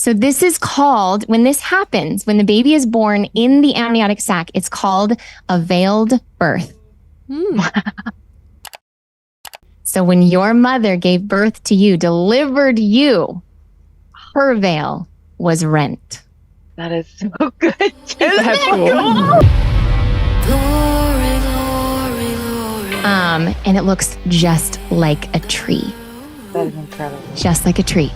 So this is called, when this happens, when the baby is born in the amniotic sac, it's called a veiled birth. So when your mother gave birth to you, delivered you, her veil was rent. That is so good. Isn't that cool? And it looks just like a tree. That is incredible. Just like a tree.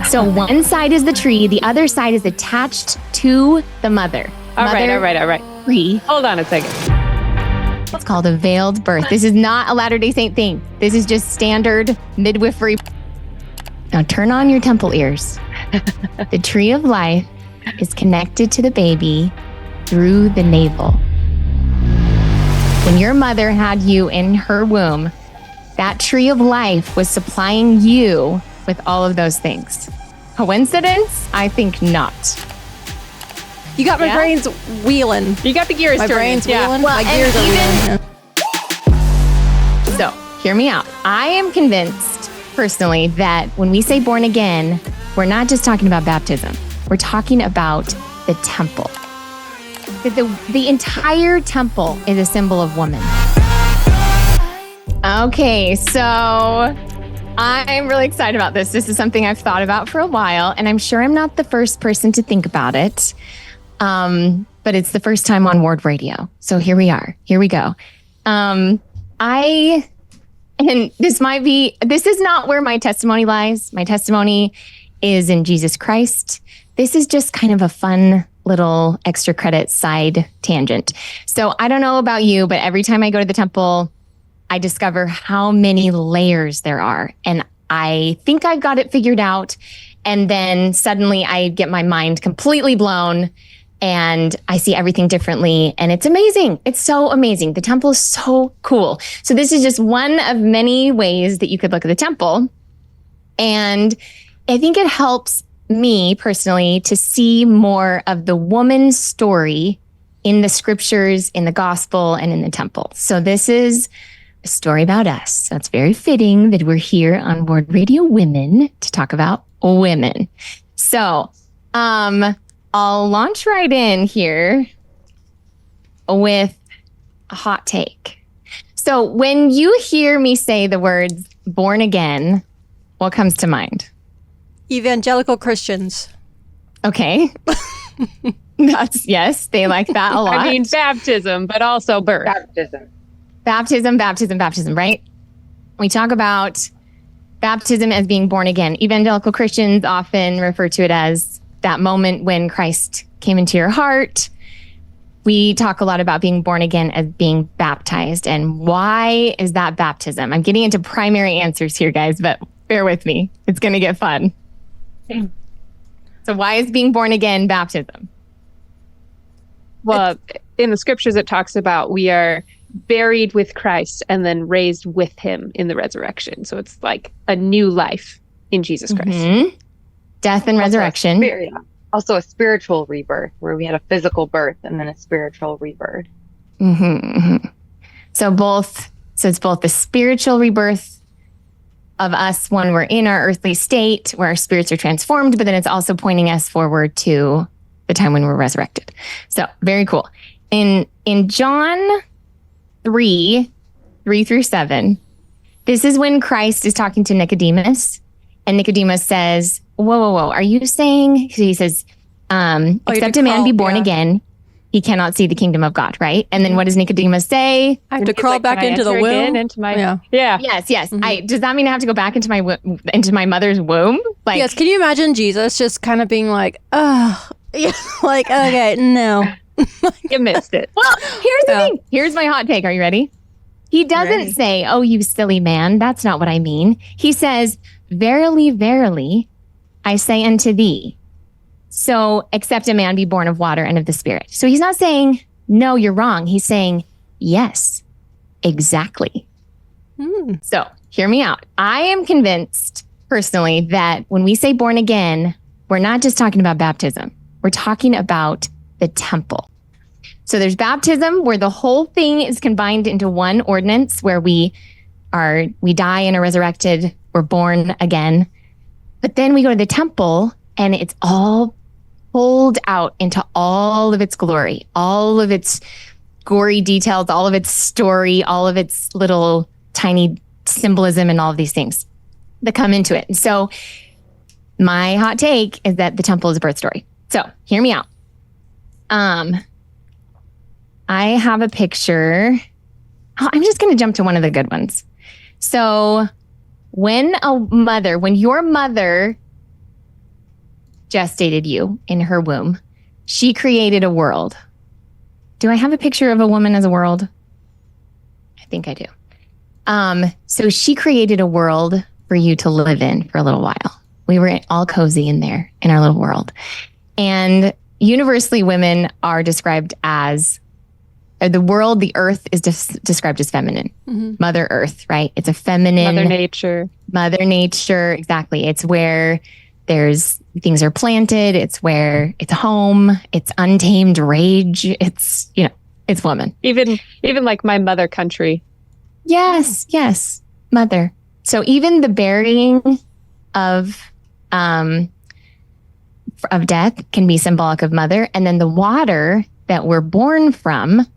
So one side is the tree, the other side is attached to the mother. All right. Tree. Hold on a second. It's called a veiled birth. This is not a Latter-day Saint thing. This is just standard midwifery. Now turn on your temple ears. The tree of life is connected to the baby through the navel. When your mother had you in her womb, that tree of life was supplying you with all of those things. Coincidence? I think not. You got my brains wheeling. You got the gears turning. My brain's wheeling. Well, my gears are wheeling. So, hear me out. I am convinced, personally, that when we say born again, we're not just talking about baptism. We're talking about the temple. The entire temple is a symbol of woman. Okay, so I'm really excited about this. This is something I've thought about for a while, and I'm sure I'm not the first person to think about it. But it's the first time on Ward Radio. So here we are. Here we go. And this is not where my testimony lies. My testimony is in Jesus Christ. This is just kind of a fun little extra credit side tangent. So I don't know about you, but every time I go to the temple, I discover how many layers there are. And I think I've got it figured out. And then suddenly I get my mind completely blown and I see everything differently. And it's amazing. It's so amazing. The temple is so cool. So this is just one of many ways that you could look at the temple. And I think it helps me personally to see more of the woman's story in the scriptures, in the gospel, and in the temple. So this is a story about us. So it's very fitting that we're here on Ward Radio Women to talk about women. So I'll launch right in here with a hot take. So when you hear me say the words born again, what comes to mind? Evangelical Christians. Okay. Yes, they like that a lot. I mean, baptism, but also birth. Baptism, right? We talk about baptism as being born again. Evangelical Christians often refer to it as that moment when Christ came into your heart. We talk a lot about being born again as being baptized. And why is that baptism? I'm getting into primary answers here, guys, but bear with me. It's going to get fun. So why is being born again baptism? Well, in the scriptures, it talks about we are buried with Christ and then raised with him in the resurrection. So it's like a new life in Jesus Christ. Mm-hmm. Death and resurrection. Also a spiritual rebirth where we had a physical birth and then a spiritual rebirth. Mm-hmm. So it's both the spiritual rebirth of us when we're in our earthly state where our spirits are transformed, but then it's also pointing us forward to the time when we're resurrected. So very cool. In John 3:3-7, this is when Christ is talking to Nicodemus, and Nicodemus says, whoa, are you saying, he says, except a man be born again, he cannot see the kingdom of God, right? And then what does Nicodemus say? I have to crawl back into the womb? Yes. Mm-hmm. Does that mean I have to go back into my mother's womb? Yes, can you imagine Jesus just kind of being like, oh, like, okay, no. You missed it. Well, here's the thing. Here's my hot take. Are you ready? He doesn't say, oh, you silly man. That's not what I mean. He says, verily, verily, I say unto thee, so except a man be born of water and of the Spirit. So he's not saying, no, you're wrong. He's saying, yes, exactly. So hear me out. I am convinced personally that when we say born again, we're not just talking about baptism. We're talking about the temple. So there's baptism where the whole thing is combined into one ordinance where we die and are resurrected. We're born again. But then we go to the temple and it's all pulled out into all of its glory, all of its gory details, all of its story, all of its little tiny symbolism and all of these things that come into it. And so my hot take is that the temple is a birth story. So hear me out. I have a picture. I'm just going to jump to one of the good ones. So when your mother gestated you in her womb, she created a world. Do I have a picture of a woman as a world? I think I do. So she created a world for you to live in for a little while. We were all cozy in there in our little world. And universally, women are described as the earth is described as feminine. Mm-hmm. Mother Earth, right? It's a feminine. Mother Nature, exactly. It's where things are planted. It's where it's home. It's untamed rage. It's woman. Even like my mother country. Yes. Mother. So even the burying of death can be symbolic of mother. And then the water that we're born from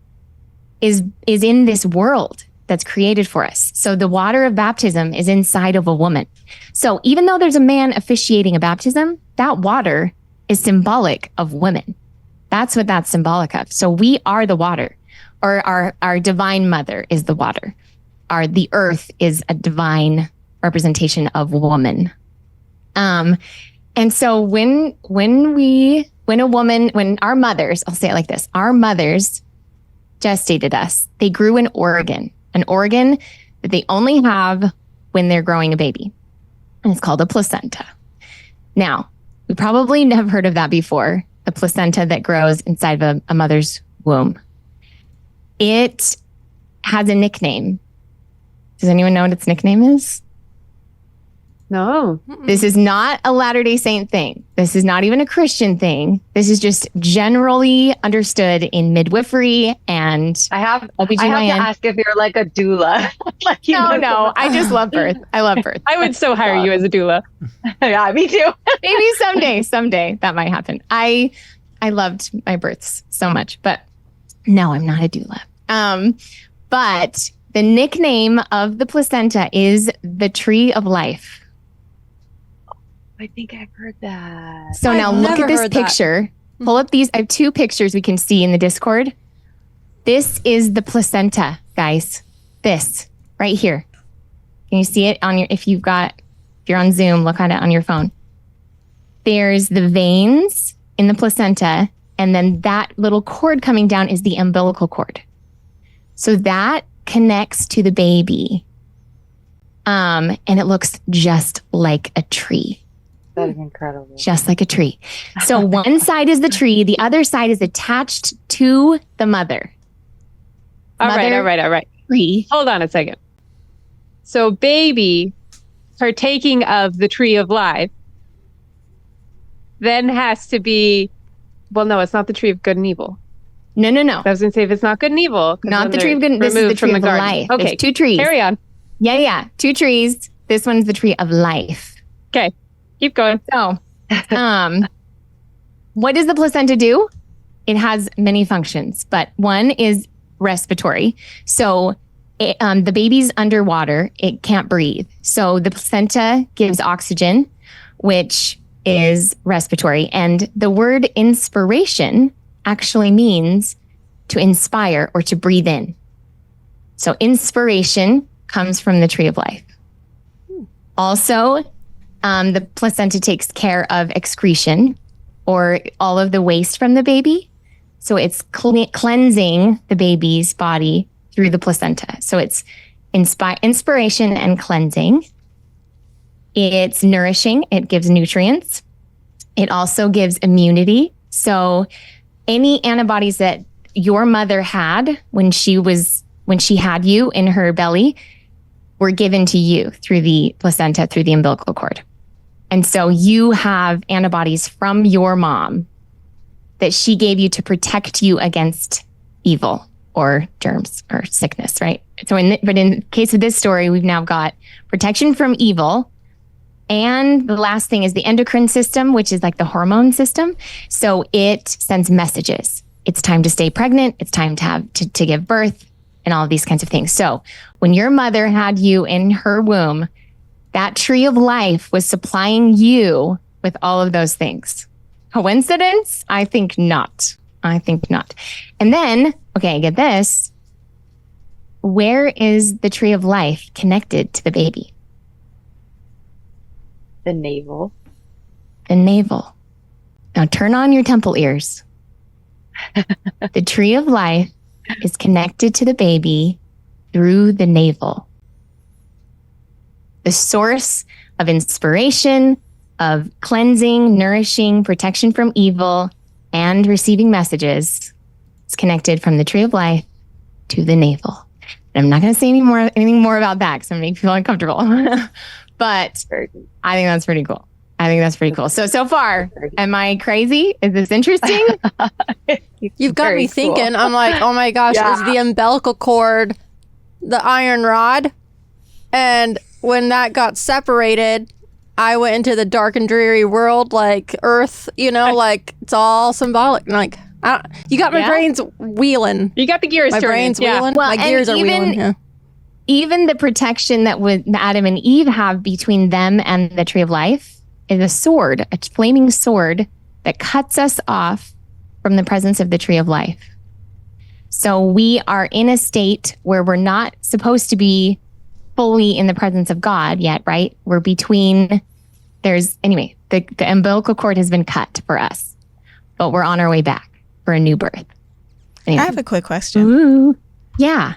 is in this world that's created for us. So the water of baptism is inside of a woman. So even though there's a man officiating a baptism, that water is symbolic of women. That's what that's symbolic of. So we are the water, or our divine mother is the water. The earth is a divine representation of woman. And so when our mothers, I'll say it like this, our mothers gestated us, they grew an organ that they only have when they're growing a baby. And it's called a placenta. Now, we probably have heard of that before, the placenta that grows inside of a mother's womb. It has a nickname. Does anyone know what its nickname is? No. This is not a Latter-day Saint thing. This is not even a Christian thing. This is just generally understood in midwifery and I have OBGYN. to ask if you're like a doula. No. I just love birth. I love birth. I would so hire you as a doula. Yeah, me too. Maybe someday that might happen. I loved my births so much, but no, I'm not a doula. But the nickname of the placenta is the tree of life. I think I've heard that. So now look at this picture. Pull up these. I have two pictures we can see in the Discord. This is the placenta, guys. This right here. Can you see it if you're on Zoom, look at it on your phone. There's the veins in the placenta, and then that little cord coming down is the umbilical cord. So that connects to the baby. And it looks just like a tree. That is incredible. Just like a tree. So one side is the tree, the other side is attached to the mother. All right. Tree. Hold on a second. So baby partaking of the tree of life then has to be, well, no, it's not the tree of good and evil. No. I was going to say, if it's not good and evil. Not the tree of good and evil. This is the tree of life. Okay. There's two trees. Carry on. Yeah. Two trees. This one's the tree of life. Okay. Keep going. So, what does the placenta do? It has many functions, but one is respiratory. So the baby's underwater, it can't breathe. So the placenta gives oxygen, which is respiratory. And the word inspiration actually means to inspire or to breathe in. So inspiration comes from the tree of life. Also, the placenta takes care of excretion or all of the waste from the baby. So it's cleansing the baby's body through the placenta. So it's inspiration and cleansing. It's nourishing. It gives nutrients. It also gives immunity. So any antibodies that your mother had when she had you in her belly were given to you through the placenta, through the umbilical cord. And so you have antibodies from your mom that she gave you to protect you against evil or germs or sickness, right? So in the case of this story, we've now got protection from evil And the last thing is the endocrine system, which is like the hormone system. So it sends messages. It's time to stay pregnant. It's time to have to give birth and all of these kinds of things. So when your mother had you in her womb, that tree of life was supplying you with all of those things. Coincidence? I think not. I think not. And then, okay, get this. Where is the tree of life connected to the baby? The navel. The navel. Now turn on your temple ears. The tree of life is connected to the baby through the navel. The source of inspiration, of cleansing, nourishing, protection from evil, and receiving messages is connected from the tree of life to the navel. And I'm not going to say anything more about that because I'm going to make you feel uncomfortable. But I think that's pretty cool. So far, am I crazy? Is this interesting? You've got me thinking. I'm like, oh my gosh, is the umbilical cord the iron rod? And when that got separated, I went into the dark and dreary world, like Earth, like it's all symbolic. Like, you got my brains wheeling. You got the gears turning. My brain's wheeling. Well, my gears are wheeling. Yeah. Even the protection that Adam and Eve have between them and the tree of life is a sword, a flaming sword that cuts us off from the presence of the tree of life. So we are in a state where we're not supposed to be fully in the presence of God yet, right? We're between, the umbilical cord has been cut for us, but we're on our way back for a new birth. Anyway. I have a quick question. Ooh, yeah.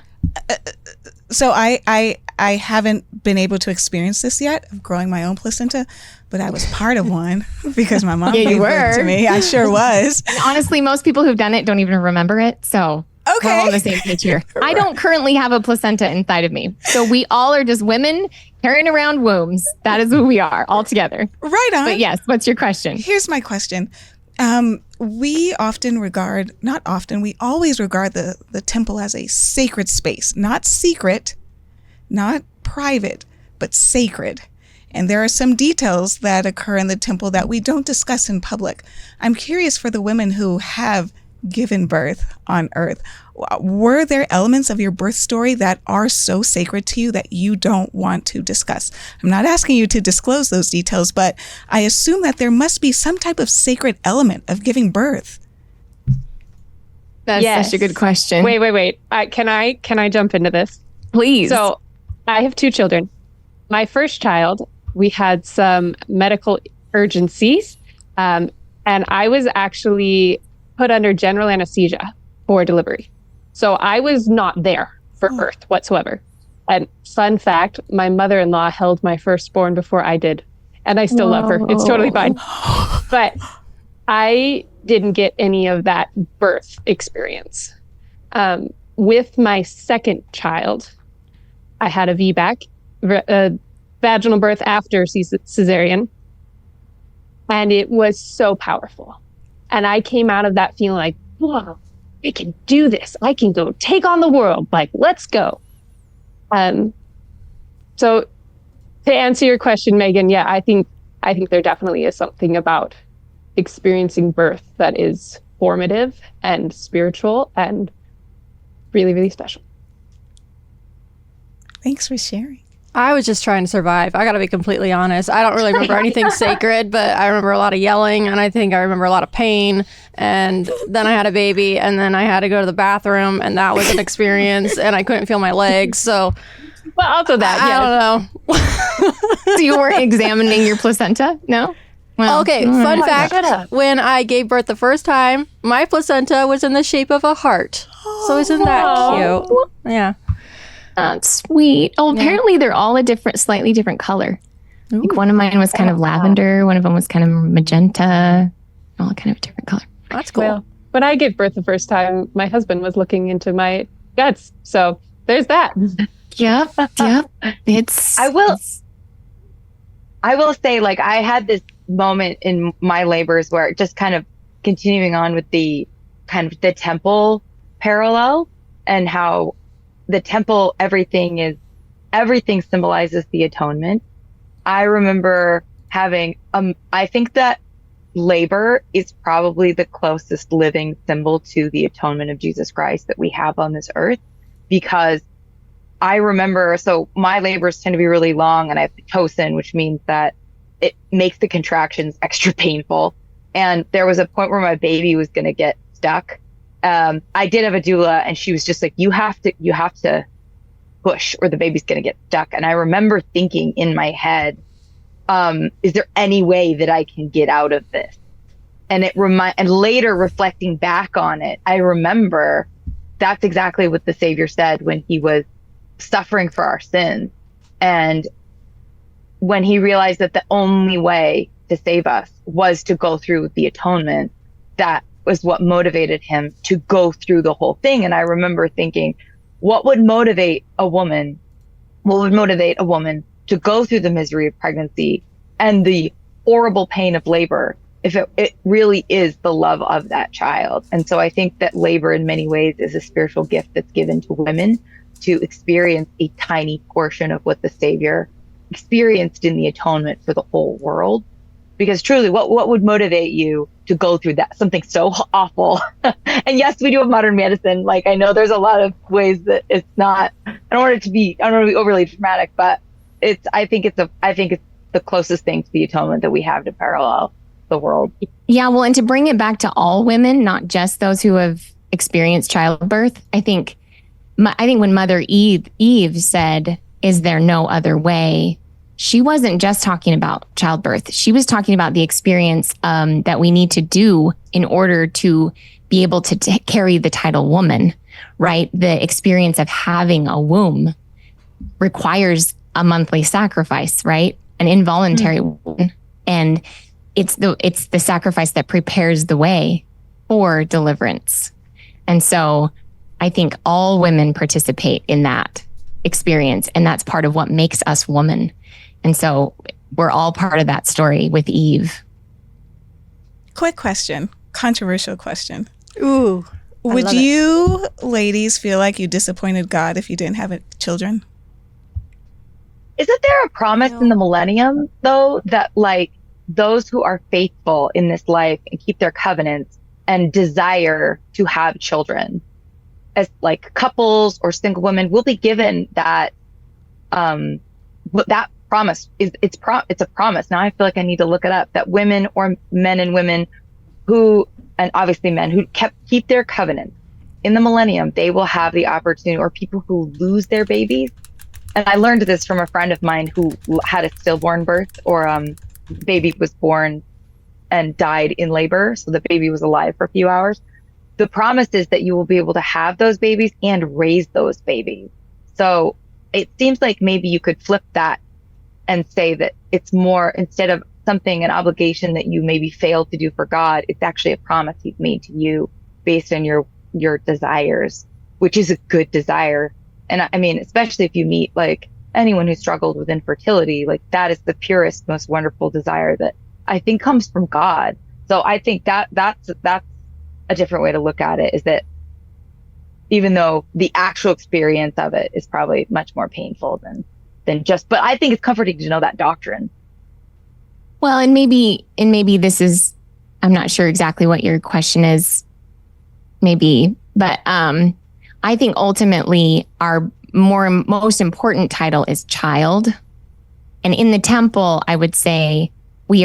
So I haven't been able to experience this yet of growing my own placenta, but I was part of one because my mom gave birth to me. I sure was. And honestly, most people who've done it don't even remember it. So we're all on the same page here. I don't currently have a placenta inside of me. So we all are just women carrying around wombs. That is who we are all together. Right on. But yes, what's your question? Here's my question. We always regard the temple as a sacred space, not secret, not private, but sacred. And there are some details that occur in the temple that we don't discuss in public. I'm curious for the women who have given birth on earth. Were there elements of your birth story that are so sacred to you that you don't want to discuss? I'm not asking you to disclose those details, but I assume that there must be some type of sacred element of giving birth. That's such a good question. Wait. Can I jump into this? Please. So I have 2 children. My first child, we had some medical urgencies, and I was actually put under general anesthesia for delivery. So I was not there for birth whatsoever. And fun fact, my mother-in-law held my firstborn before I did. And I still love her. It's totally fine. But I didn't get any of that birth experience. With my second child, I had a VBAC, vaginal birth after cesarean. And it was so powerful. And I came out of that feeling like, whoa, I can do this. I can go take on the world. Like, let's go. So to answer your question, Megan, yeah, I think there definitely is something about experiencing birth that is formative and spiritual and really, really special. Thanks for sharing. I was just trying to survive. I got to be completely honest. I don't really remember anything sacred, but I remember a lot of yelling, and I think I remember a lot of pain. And then I had a baby, and then I had to go to the bathroom, and that was an experience, and I couldn't feel my legs. So, well, also that, I don't know. So you weren't examining your placenta? No? Well, okay, fun fact. When I gave birth the first time, my placenta was in the shape of a heart. So isn't that cute? Yeah. That's sweet. Oh, apparently they're all slightly different color. Ooh. Like one of mine was kind of lavender. One of them was kind of magenta. All kind of a different color. That's cool. Well, when I gave birth the first time, my husband was looking into my guts. So there's that. Yep. I will say, like, I had this moment in my labors where just kind of continuing on with the kind of the temple parallel and how the temple, everything symbolizes the atonement. I remember having, I think that labor is probably the closest living symbol to the atonement of Jesus Christ that we have on this earth, because I remember, so my labors tend to be really long, and I have Pitocin, which means that it makes the contractions extra painful. And there was a point where my baby was going to get stuck. I did have a doula, and she was just like, you have to push or the baby's going to get stuck. And I remember thinking in my head, is there any way that I can get out of this? And and later reflecting back on it, I remember that's exactly what the Savior said when he was suffering for our sins. And when he realized that the only way to save us was to go through the atonement, that was what motivated him to go through the whole thing. And I remember thinking, what would motivate a woman to go through the misery of pregnancy and the horrible pain of labor if it really is the love of that child? And so I think that labor in many ways is a spiritual gift that's given to women to experience a tiny portion of what the Savior experienced in the atonement for the whole world. Because truly, what would motivate you to go through that, something so awful? And yes, we do have modern medicine. Like, I know there's a lot of ways that it's not, I don't want to be overly dramatic, but I think it's the closest thing to the atonement that we have to parallel the world. Yeah, well, and to bring it back to all women, not just those who have experienced childbirth, I think when Mother Eve said, "Is there no other way?" she wasn't just talking about childbirth. She was talking about the experience that we need to do in order to be able to carry the title woman, right? The experience of having a womb requires a monthly sacrifice, right? An involuntary one. And it's the sacrifice that prepares the way for deliverance. And so I think all women participate in that experience, and that's part of what makes us woman. And so we're all part of that story with Eve. Quick question, controversial question. Ooh. Would you ladies feel like you disappointed God if you didn't have children? Isn't there a promise in the millennium, though, that like those who are faithful in this life and keep their covenants and desire to have children, as like couples or single women, will be given that that promise it's a promise. Now I feel like I need to look it up, that women or men and women who, and obviously men who keep their covenants in the millennium, they will have the opportunity, or people who lose their babies. And I learned this from a friend of mine who had a stillborn birth, or baby was born and died in labor, so the baby was alive for a few hours. The promise is that you will be able to have those babies and raise those babies. So it seems like maybe you could flip that and say that it's more, instead of something, an obligation that you maybe failed to do for God, it's actually a promise he's made to you based on your desires, which is a good desire. And I mean, especially if you meet like anyone who struggled with infertility, like that is the purest, most wonderful desire that I think comes from God. So I think that's a different way to look at it, is that even though the actual experience of it is probably much more painful than just, but I think it's comforting to know that doctrine. Well, and maybe this is, I'm not sure exactly what your question is, maybe, but I think ultimately our most important title is child. And in the temple, I would say we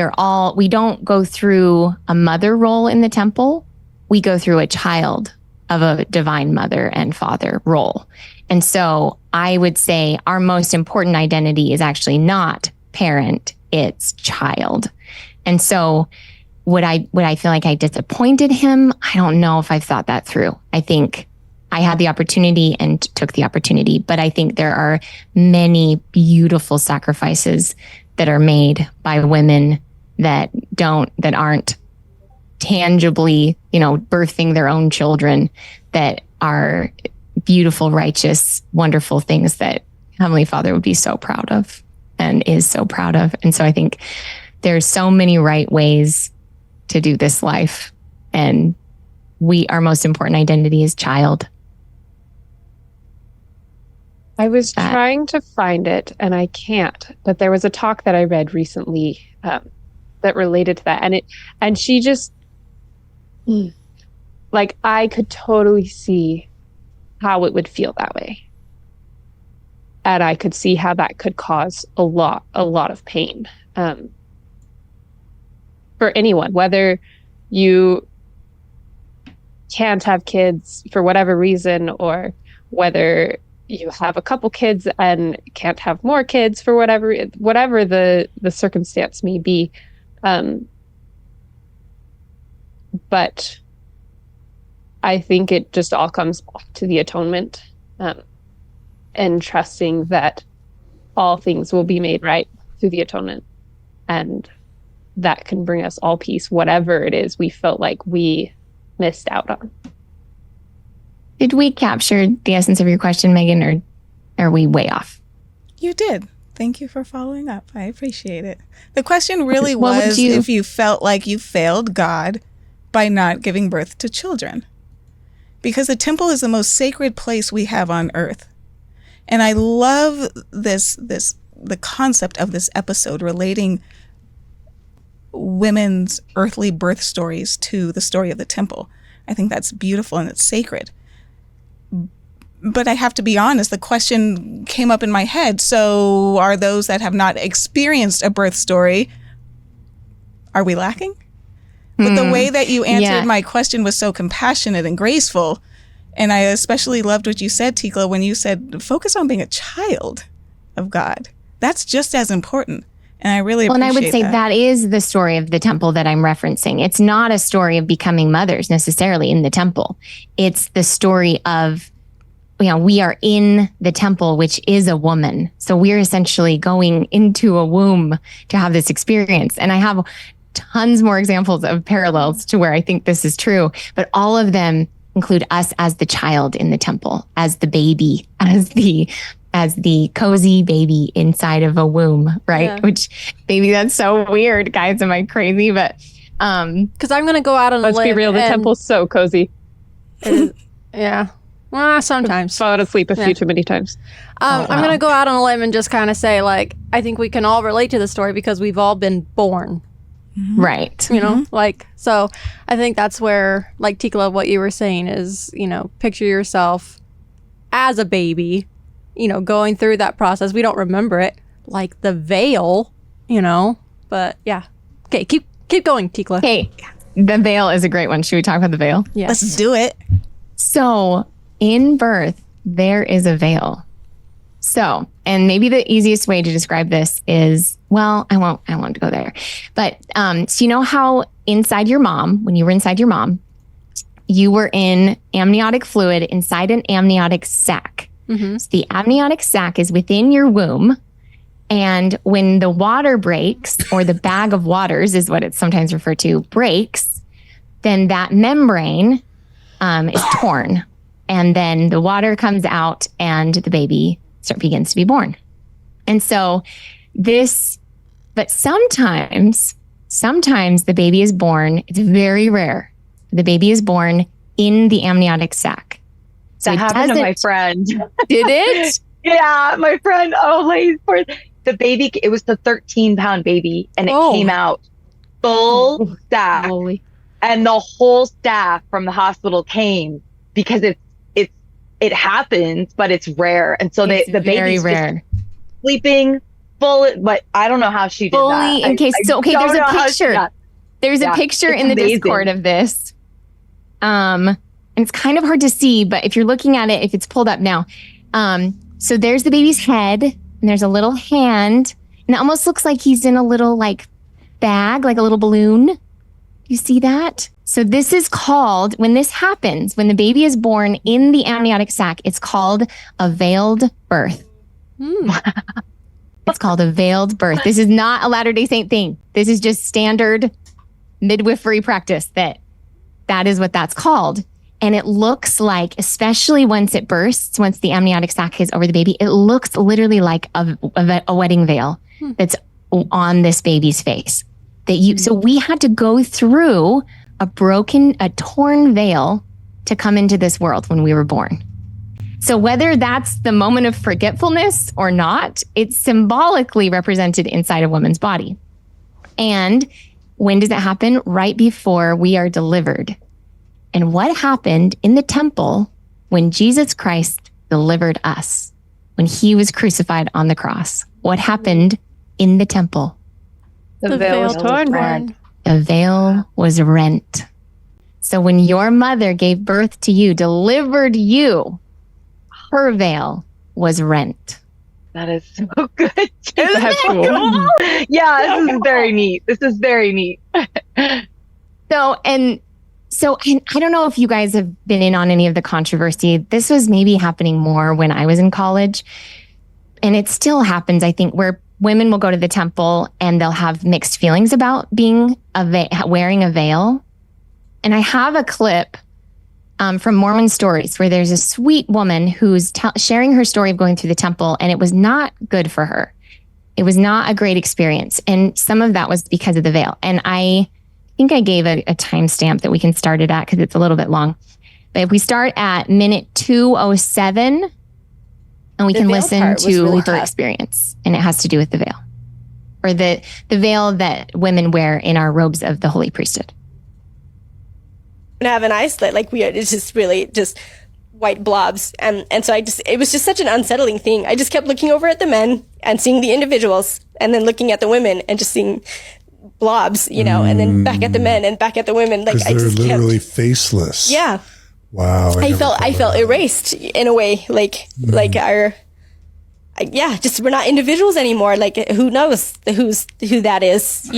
don't go through a mother role in the temple. We go through a child of a divine mother and father role. And so I would say our most important identity is actually not parent, it's child. And so would I feel like I disappointed him? I don't know if I've thought that through. I think I had the opportunity and took the opportunity, but I think there are many beautiful sacrifices that are made by women that aren't tangibly, birthing their own children, that are beautiful, righteous, wonderful things that Heavenly Father would be so proud of and is so proud of. And so I think there's so many right ways to do this life. And our most important identity is child. I was trying to find it and I can't, but there was a talk that I read recently that related to that. And she just, like, I could totally see how it would feel that way. And I could see how that could cause a lot of pain for anyone, whether you can't have kids for whatever reason, or whether you have a couple kids and can't have more kids for whatever the circumstance may be. But I think it just all comes back to the atonement, and trusting that all things will be made right through the atonement. And that can bring us all peace, whatever it is we felt like we missed out on. Did we capture the essence of your question, Megan, or are we way off? You did. Thank you for following up. I appreciate it. The question really was if you felt like you failed God by not giving birth to children. Because the temple is the most sacred place we have on earth. And I love the concept of this episode relating women's earthly birth stories to the story of the temple. I think that's beautiful and it's sacred. But I have to be honest, the question came up in my head. So are those that have not experienced a birth story, are we lacking? But the way that you answered my question was so compassionate and graceful. And I especially loved what you said, Tikla, when you said, focus on being a child of God. That's just as important. And I really appreciate that. And I would say that is the story of the temple that I'm referencing. It's not a story of becoming mothers necessarily in the temple. It's the story of, we are in the temple, which is a woman. So we're essentially going into a womb to have this experience. And I have tons more examples of parallels to where I think this is true, but all of them include us as the child in the temple, as the baby, as the cozy baby inside of a womb, right? Yeah. Which, baby, that's so weird, guys. Am I crazy? But because I'm gonna go out on a limb. Let's be real, the temple's so cozy. Yeah. Well, sometimes. Fallen asleep a few too many times. I'm going to go out on a limb and just kind of say, like, I think we can all relate to the story because we've all been born. Mm-hmm. Right. So I think that's where, like, Tikla, what you were saying is, picture yourself as a baby, going through that process. We don't remember it, like the veil, but yeah. Okay, keep going, Tikla. Hey, the veil is a great one. Should we talk about the veil? Yes. Let's do it. So in birth, there is a veil. So, and maybe the easiest way to describe this is, well, I won't go there. But so you know how inside your mom, when you were inside your mom, you were in amniotic fluid inside an amniotic sac. Mm-hmm. So the amniotic sac is within your womb. And when the water breaks, or the bag of waters is what it's sometimes referred to, breaks, then that membrane is torn. And then the water comes out and the baby begins to be born. And so but sometimes the baby is born, it's very rare, the baby is born in the amniotic sac. So that happened to my friend. Did it? Yeah, my friend. The baby, it was the 13-pound baby, and it came out full staff. Holy. And the whole staff from the hospital came because it happens, but it's rare. And so the baby's rare. Sleeping full, but I don't know how she did fully that. In case, so okay, there's a picture. There's a picture in the Discord of this. And it's kind of hard to see, but if you're looking at it, if it's pulled up now, so there's the baby's head, and there's a little hand, and it almost looks like he's in a little like bag, like a little balloon. You see that? So this is called, when this happens, when the baby is born in the amniotic sac, it's called a veiled birth. It's called a veiled birth. This is not a Latter-day Saint thing. This is just standard midwifery practice that is what that's called. And it looks like, especially once it bursts, once the amniotic sac is over the baby, it looks literally like a wedding veil that's on this baby's face. So we had to go through a torn veil to come into this world when we were born. So whether that's the moment of forgetfulness or not, it's symbolically represented inside a woman's body. And when does it happen? Right before we are delivered. And what happened in the temple when Jesus Christ delivered us, when he was crucified on the cross? What happened in the temple? The veil was torn. The veil was rent. So when your mother gave birth to you, delivered you, her veil was rent. That is so good. That's cool. Yeah, this is very neat. This is very neat. So I don't know if you guys have been in on any of the controversy. This was maybe happening more when I was in college. And it still happens, I think, where women will go to the temple and they'll have mixed feelings about being wearing a veil. And I have a clip from Mormon Stories where there's a sweet woman who's sharing her story of going through the temple, and it was not good for her. It was not a great experience. And some of that was because of the veil. And I think I gave a timestamp that we can start it at because it's a little bit long. But if we start at minute 207, and we can listen to really her experience, and it has to do with the veil, or the veil that women wear in our robes of the holy priesthood. And have an eye slit, like it's just really just white blobs. And so it was just such an unsettling thing. I just kept looking over at the men and seeing the individuals, and then looking at the women and just seeing blobs, and then back at the men and back at the women. Like they're literally faceless. Yeah. Wow. I felt erased in a way, like our, just we're not individuals anymore. Like who knows who that is,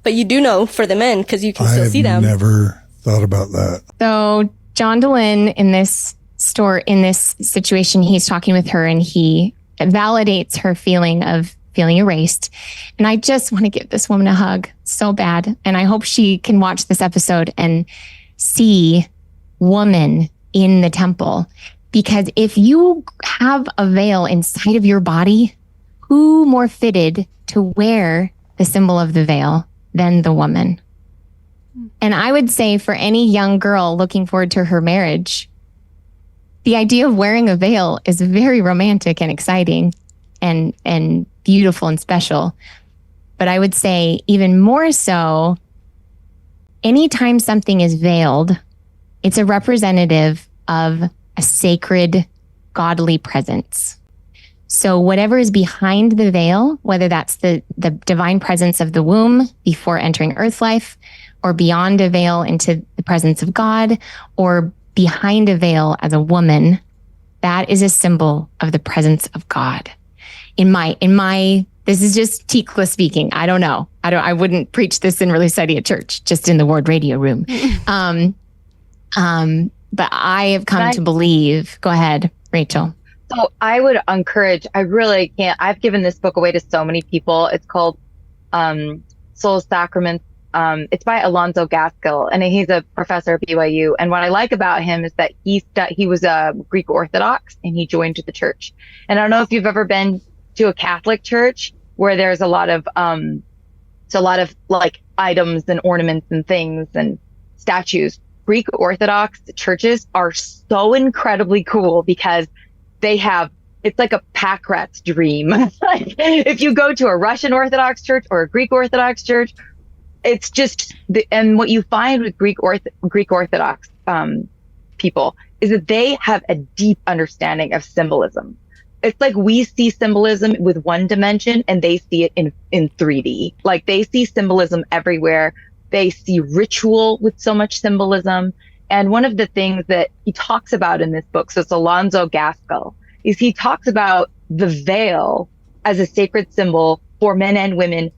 but you do know for the men because you can still see them. I've never thought about that. So John DeLynn in this situation, he's talking with her and he validates her feeling of feeling erased. And I just want to give this woman a hug so bad. And I hope she can watch this episode and see woman in the temple. Because if you have a veil inside of your body, who more fitted to wear the symbol of the veil than the woman? And I would say for any young girl looking forward to her marriage, the idea of wearing a veil is very romantic and exciting and beautiful and special. But I would say even more so, anytime something is veiled, it's a representative of a sacred, godly presence. So whatever is behind the veil, whether that's the divine presence of the womb before entering earth life, or beyond a veil into the presence of God, or behind a veil as a woman, that is a symbol of the presence of God. In my, this is just Tikla speaking. I don't know. I wouldn't preach this and really study at church, just in the ward radio room. But I have come to believe, go ahead, Rachel. So I would encourage, I really can't, I've given this book away to so many people. It's called Soul Sacraments. It's by Alonzo Gaskell, and he's a professor at BYU. And what I like about him is that he was a Greek Orthodox and he joined the church. And I don't know if you've ever been to a Catholic church where there's a lot of like items and ornaments and things and statues. Greek Orthodox churches are so incredibly cool because it's like a pack rat's dream. Like if you go to a Russian Orthodox church or a Greek Orthodox church, it's just and what you find with Greek Orthodox people is that they have a deep understanding of symbolism. It's like we see symbolism with one dimension and they see it in 3D. Like they see symbolism everywhere. They see ritual with so much symbolism. And one of the things that he talks about in this book, so it's Alonzo Gaskell, is he talks about the veil as a sacred symbol for men and women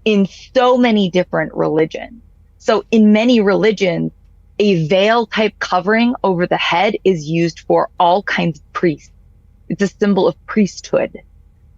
in so many different religions. So in many religions, a veil type covering over the head is used for all kinds of priests. It's a symbol of priesthood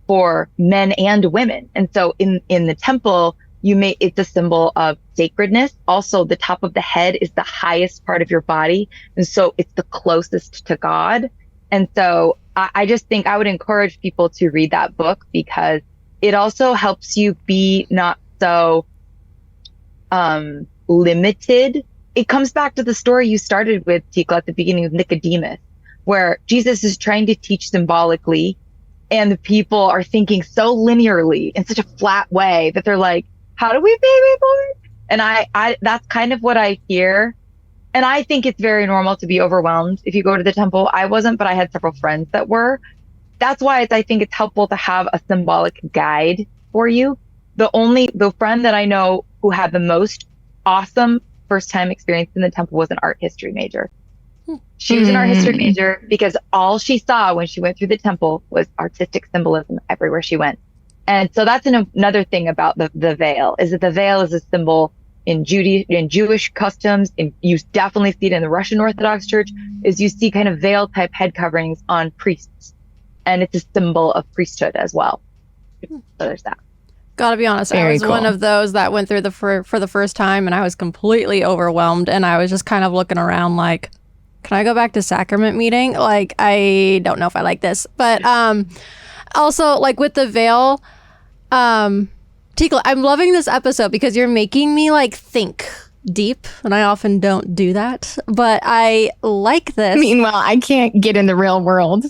for men and women. And so in the temple, it's a symbol of sacredness. Also, the top of the head is the highest part of your body. And so it's the closest to God. And so I just think I would encourage people to read that book because it also helps you be not so limited. It comes back to the story you started with, Tikla, at the beginning of Nicodemus, where Jesus is trying to teach symbolically, and the people are thinking so linearly in such a flat way that they're like, how do we baby born? And I that's kind of what I hear. And I think it's very normal to be overwhelmed if you go to the temple. I wasn't, but I had several friends that were. That's why I think it's helpful to have a symbolic guide for you. The friend that I know who had the most awesome first time experience in the temple was an art history major. She was an art history major because all she saw when she went through the temple was artistic symbolism everywhere she went. And so that's another thing about the veil, is that the veil is a symbol in Jewish customs, and you definitely see it in the Russian Orthodox Church, is you see kind of veil type head coverings on priests. And it's a symbol of priesthood as well. So there's that. Gotta be honest, I was one of those that went through for the first time, and I was completely overwhelmed, and I was just kind of looking around like, can I go back to sacrament meeting? Like, I don't know if I like this. But also, like, with the veil, Tikla, I'm loving this episode because you're making me, like, think deep, and I often don't do that, but I like this. Meanwhile, I can't get in the real world.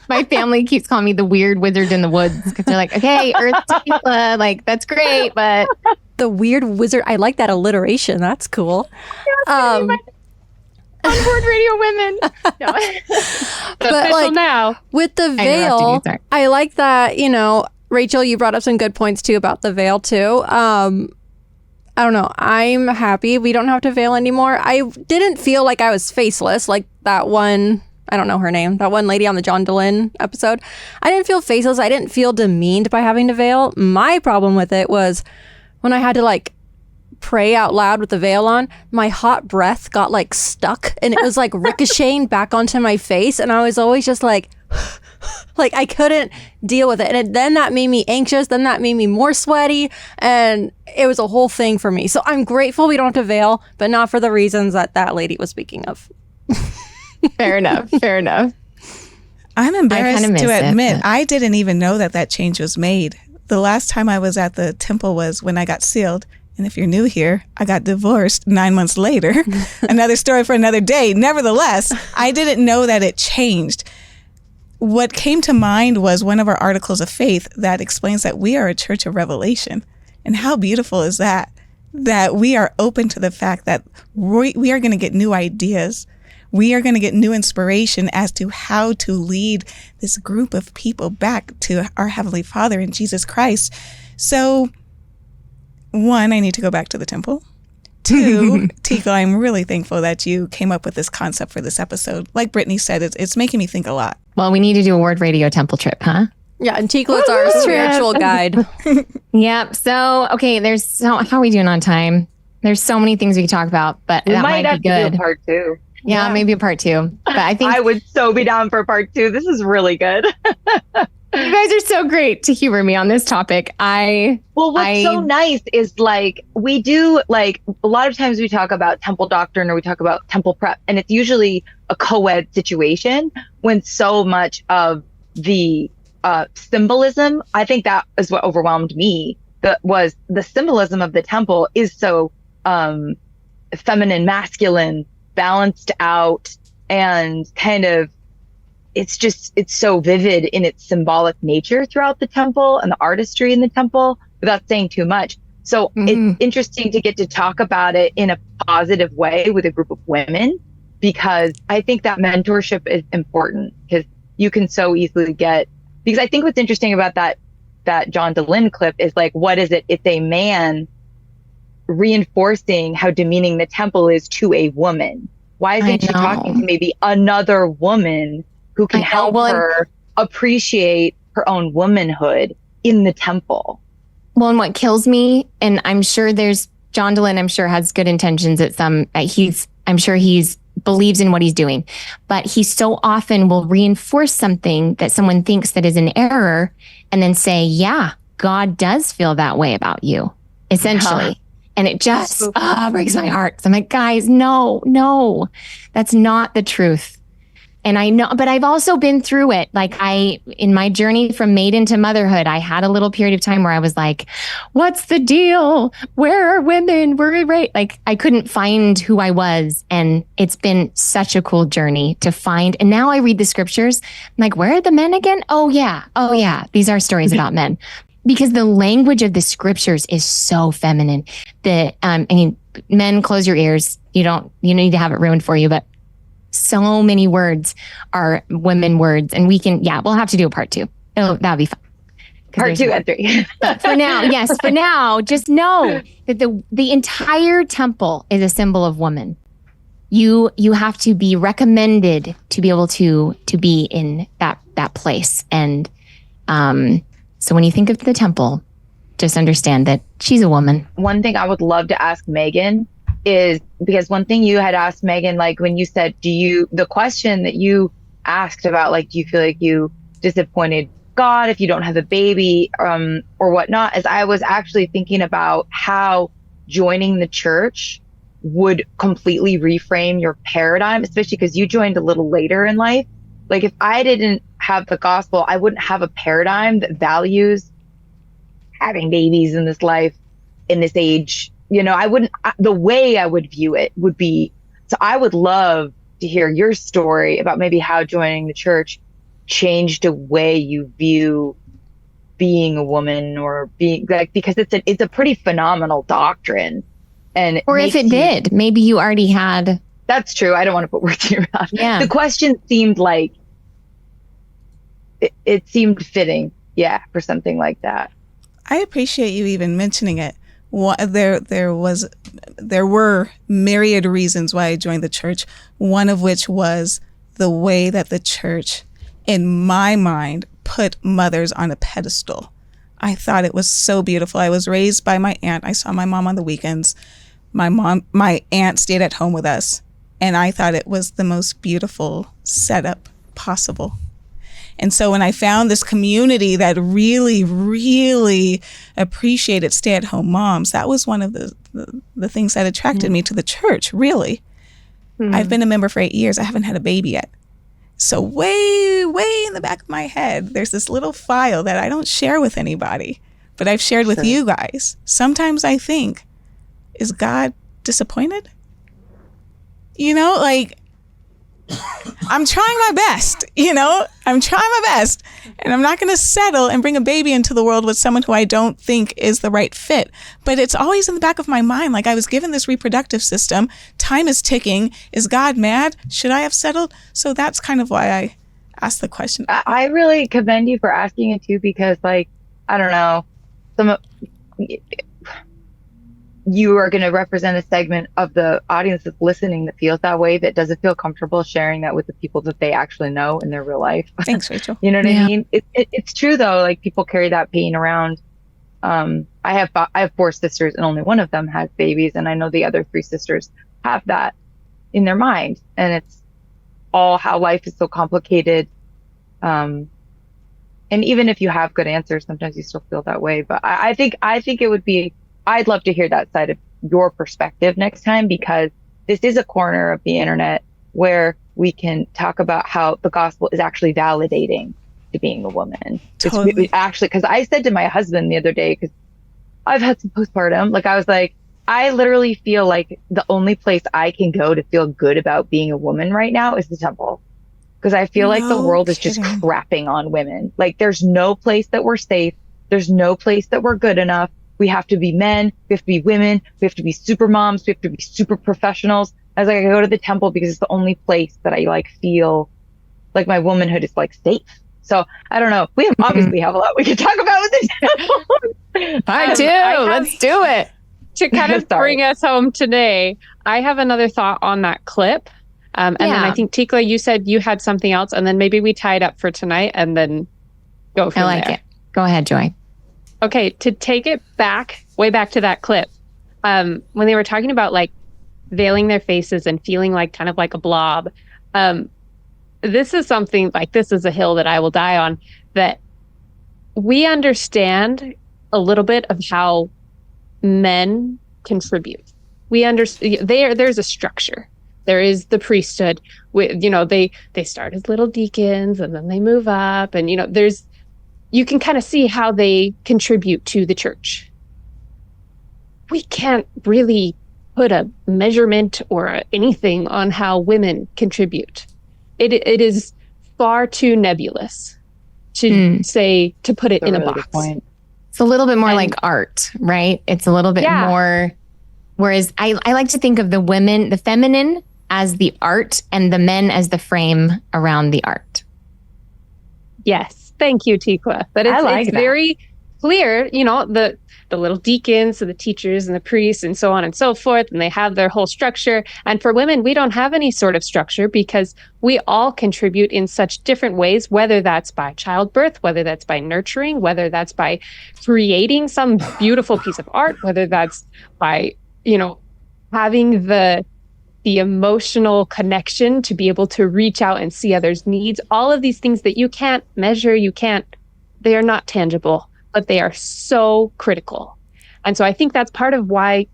My family keeps calling me the weird wizard in the woods because they're like, okay, Earth Tikla, like, that's great, but... The weird wizard, I like that alliteration. That's cool. On-board radio women. No. But like now with the veil, I like that, you know, Rachel, you brought up some good points too about the veil too. I don't know. I'm happy we don't have to veil anymore. I didn't feel like I was faceless like that one, I don't know her name, that one lady on the John Dehlin episode. I didn't feel faceless. I didn't feel demeaned by having to veil. My problem with it was when I had to like pray out loud with the veil on, my hot breath got like stuck and it was like ricocheting back onto my face, and I was always just like I couldn't deal with it, and then that made me anxious, then that made me more sweaty, and it was a whole thing for me. So I'm grateful we don't have to veil, but not for the reasons that lady was speaking of. Fair enough. I'm embarrassed to admit, but... I didn't even know that change was made. The last time I was at the temple was when I got sealed. And if you're new here, I got divorced 9 months later. Another story for another day. Nevertheless, I didn't know that it changed. What came to mind was one of our articles of faith that explains that we are a church of revelation. And how beautiful is that? That we are open to the fact that we are going to get new ideas. We are going to get new inspiration as to how to lead this group of people back to our Heavenly Father in Jesus Christ. So, one, I need to go back to the temple. Two, Tikla, I'm really thankful that you came up with this concept for this episode. Like Brittany said, it's making me think a lot. Well, we need to do a word radio temple trip, huh? Yeah, and Tikla's our spiritual guide. Yep. So, okay, how are we doing on time? There's so many things we could talk about, but we that might be have good. to do a part 2. Yeah, maybe a part 2. But I think I would so be down for part 2. This is really good. You guys are so great to humor me on this topic. What's so nice is like we do like a lot of times we talk about temple doctrine or we talk about temple prep, and it's usually a co-ed situation when so much of the symbolism, I think that is what overwhelmed me. That was the symbolism of the temple is so feminine, masculine, balanced out, and kind of it's so vivid in its symbolic nature throughout the temple and the artistry in the temple without saying too much. So it's interesting to get to talk about it in a positive way with a group of women, because I think that mentorship is important, because you can so easily because I think what's interesting about that John Dehlin clip is like, what is it? It's a man reinforcing how demeaning the temple is to a woman. Why isn't she talking to maybe another woman who can help her appreciate her own womanhood in the temple? Well, and what kills me, and I'm sure John Dehlin, I'm sure has good intentions at some, I'm sure he's believes in what he's doing, but he so often will reinforce something that someone thinks that is an error and then say, yeah, God does feel that way about you, essentially. Yeah. And it just breaks my heart. So I'm like, guys, no, that's not the truth. And I know, but I've also been through it. Like in my journey from maiden to motherhood, I had a little period of time where I was like, what's the deal? Where are women? We're right. Like I couldn't find who I was. And it's been such a cool journey to find. And now I read the scriptures. I'm like, where are the men again? Oh yeah. Oh yeah. These are stories about men. Because the language of the scriptures is so feminine. Men, close your ears. You need to have it ruined for you, but so many words are women words, and we'll have to do a part 2. That'll be fun. Part 2 and 3. But for now, just know that the entire temple is a symbol of woman. You have to be recommended to be able to be in that place. And so when you think of the temple, just understand that she's a woman. One thing I would love to ask Megan is, because one thing you had asked Megan, like when you said, the question that you asked about, like, do you feel like you disappointed God if you don't have a baby, or whatnot, as I was actually thinking about how joining the church would completely reframe your paradigm, especially because you joined a little later in life. Like if I didn't have the gospel, I wouldn't have a paradigm that values having babies in this life, in this age. The way I would view it would be, so I would love to hear your story about maybe how joining the church changed the way you view being a woman, or being like, because it's a pretty phenomenal doctrine. Or if it did, maybe you already had. That's true. I don't want to put words in your mouth. Yeah. The question seemed like it seemed fitting. Yeah. For something like that. I appreciate you even mentioning it. There were myriad reasons why I joined the church, one of which was the way that the church, in my mind, put mothers on a pedestal. I thought it was so beautiful. I was raised by my aunt. I saw my mom on the weekends. My aunt stayed at home with us, and I thought it was the most beautiful setup possible. And so when I found this community that really, really appreciated stay-at-home moms, that was one of the things that attracted me to the church, really. I've been a member for 8 years. I haven't had a baby yet. So way, way in the back of my head, there's this little file that I don't share with anybody, but I've shared with you guys. Sometimes I think, is God disappointed? I'm trying my best, I'm trying my best, and I'm not going to settle and bring a baby into the world with someone who I don't think is the right fit. But it's always in the back of my mind. Like, I was given this reproductive system. Time is ticking. Is God mad? Should I have settled? So that's kind of why I asked the question. I really commend you for asking it too, because I don't know, you are going to represent a segment of the audience that's listening that feels that way, that doesn't feel comfortable sharing that with the people that they actually know in their real life. Thanks, Rachel. You know what I mean? It's true though. Like, people carry that pain around. I have 4 sisters, and only one of them has babies, and I know the other 3 sisters have that in their mind, and it's all how life is so complicated. And even if you have good answers, sometimes you still feel that way. But I think it would be, I'd love to hear that side of your perspective next time, because this is a corner of the internet where we can talk about how the gospel is actually validating to being a woman. Totally. It's actually, because I said to my husband the other day, because I've had some postpartum, like, I was like, I literally feel like the only place I can go to feel good about being a woman right now is the temple. Because I feel like the world is just crapping on women. Like, there's no place that we're safe. There's no place that we're good enough. We have to be men. We have to be women. We have to be super moms. We have to be super professionals. I was like, I go to the temple because it's the only place that I feel like my womanhood is safe. So I don't know. We obviously have a lot we could talk about with the temple. Part 2. Let's do it. To kind of bring us home today, I have another thought on that clip. And then I think, Tikla, you said you had something else, and then maybe we tie it up for tonight and then go from there. I like it. Go ahead, Joy. Okay, to take it way back to that clip, when they were talking about veiling their faces and feeling kind of like a blob, this is something this is a hill that I will die on, that we understand a little bit of how men contribute. We understand there's a structure. there is the priesthood. With, they start as little deacons and then they move up, and you can kind of see how they contribute to the church. We can't really put a measurement or anything on how women contribute. It is far too nebulous to say, to put it in a box. It's a little bit more like art, right? It's a little bit more, whereas I like to think of the women, the feminine, as the art, and the men as the frame around the art. Yes. Thank you, Tikla. But it's very clear, the little deacons, so the teachers and the priests and so on and so forth, and they have their whole structure. And for women, we don't have any sort of structure because we all contribute in such different ways, whether that's by childbirth, whether that's by nurturing, whether that's by creating some beautiful piece of art, whether that's by, having the emotional connection to be able to reach out and see others' needs. All of these things that you can't measure, they are not tangible, but they are so critical. And so I think that's part of why,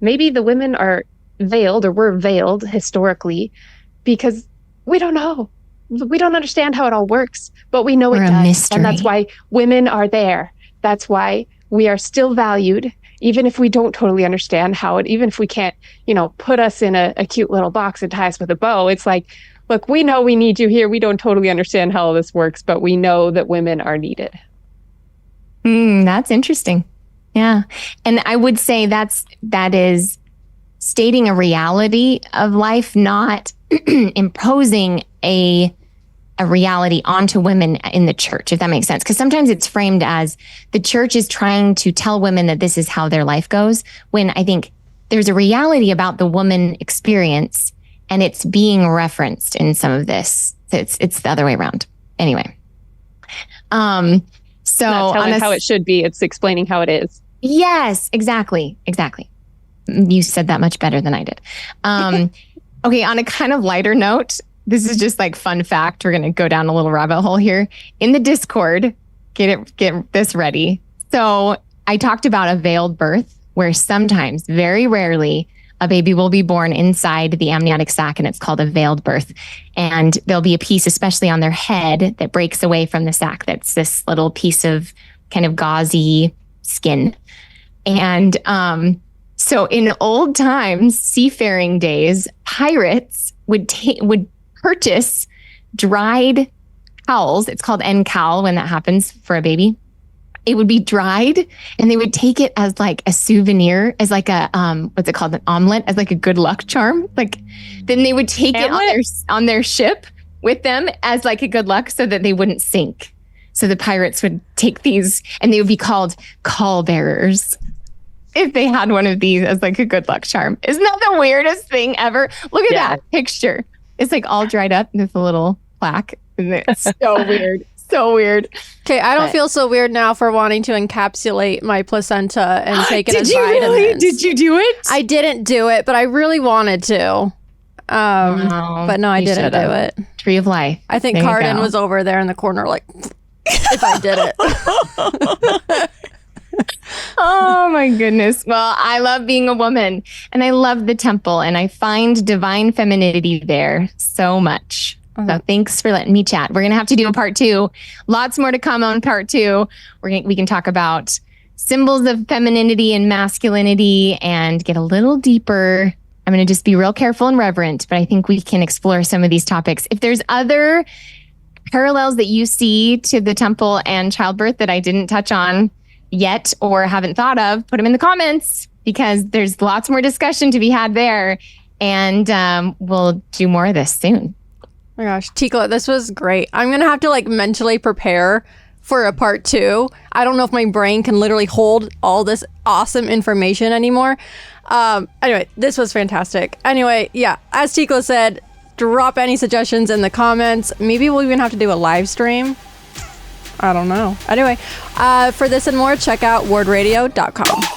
maybe the women are veiled, or were veiled historically, because we don't know. We don't understand how it all works, but we know it does. Mystery. And that's why women are there. That's why we are still valued, even if we don't totally understand how it, even if we can't, put us in a cute little box and tie us with a bow. It's like, look, we know we need you here. We don't totally understand how all this works, but we know that women are needed. That's interesting. Yeah. And I would say that is stating a reality of life, not imposing a reality onto women in the church, if that makes sense. Because sometimes it's framed as the church is trying to tell women that this is how their life goes, when I think there's a reality about the woman experience, and it's being referenced in some of this. It's the other way around. Anyway. So not telling how it should be, it's explaining how it is. Yes, exactly. You said that much better than I did. Okay, on a kind of lighter note, this is just like fun fact. We're going to go down a little rabbit hole here. In the Discord, get this ready. So I talked about a veiled birth, where sometimes, very rarely, a baby will be born inside the amniotic sac, and it's called a veiled birth. And there'll be a piece, especially on their head, that breaks away from the sac. That's this little piece of kind of gauzy skin. And so in old times, seafaring days, pirates would purchase dried cowls. It's called encowl when that happens for a baby. It would be dried, and they would take it as like a souvenir, as like a what's it called, an omelet, as like a good luck charm. Like then they would take it on their ship with them as like a good luck, so that they wouldn't sink. So the pirates would take these, and they would be called call bearers if they had one of these as like a good luck charm. Isn't that the weirdest thing ever? Look at that picture. It's like all dried up with a little plaque. It's so weird. So weird. Okay, I don't feel so weird now for wanting to encapsulate my placenta and take it as vitamins. Really? Did you do it? I didn't do it, but I really wanted to. But no, I didn't do it. Tree of life. I think Cardin was over there in the corner like, if I did it. Oh my goodness. Well, I love being a woman, and I love the temple, and I find divine femininity there so much. So thanks for letting me chat. We're going to have to do a part 2. Lots more to come on part 2. We can talk about symbols of femininity and masculinity and get a little deeper. I'm going to just be real careful and reverent, but I think we can explore some of these topics. If there's other parallels that you see to the temple and childbirth that I didn't touch on yet or haven't thought of, put them in the comments, because there's lots more discussion to be had there. And we'll do more of this soon. Oh my gosh, Tikla, this was great. I'm going to have to like mentally prepare for a part 2. I don't know if my brain can literally hold all this awesome information anymore. Anyway, this was fantastic. Anyway, yeah, as Tikla said, drop any suggestions in the comments. Maybe we'll even have to do a live stream. I don't know. Anyway, for this and more, check out wardradio.com.